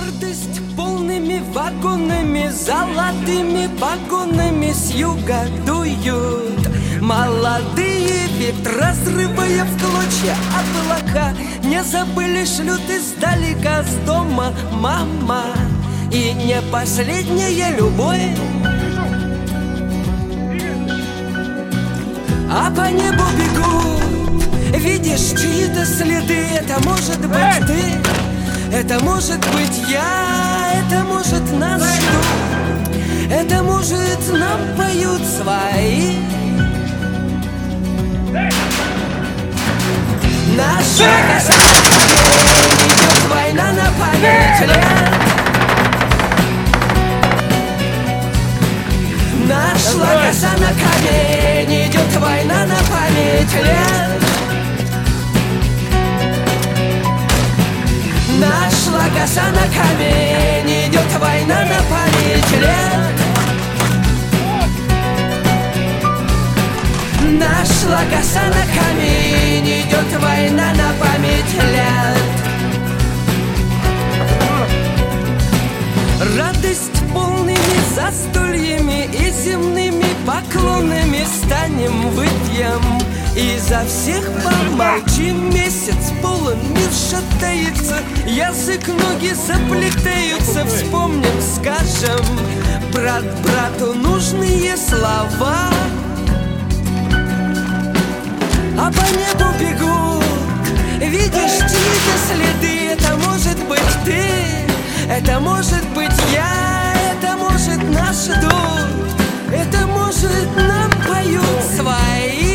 Гордость полными вагонами, золотыми погонами с юга дуют молодые ветры, разрывая в клочья облака. Не забыли, шлют издалека с дома мама. И не последняя любовь, а по небу бегут, видишь чьи-то следы. Это может быть ты, это может быть я, это может нас ждут, это может нам поют свои. Наша космическая идет война на память лет. Нашла коса на камень, идет война на память лет. Нашла коса на камень, идет война на память лет. Нашла коса на камень, идет война на память лет. Радость полными застольями и земными поклонами станем выпьем. И за всех помолчим, месяц полон, мир шатается, язык, ноги заплетаются. Вспомним, скажем брат брату нужные слова. А по небу бегут, видишь чьи-то следы. Это может быть ты, это может быть я, это может нас ждут, это может нам поют свои.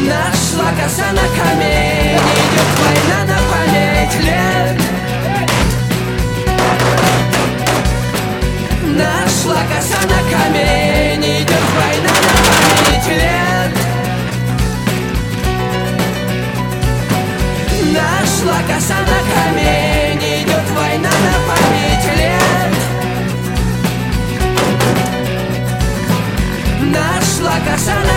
Нашла коса на камень, идет война на память лет. Нашла коса на камень, идет война на память лет. Нашла коса на камень, идет война на память лет. Нашла коса на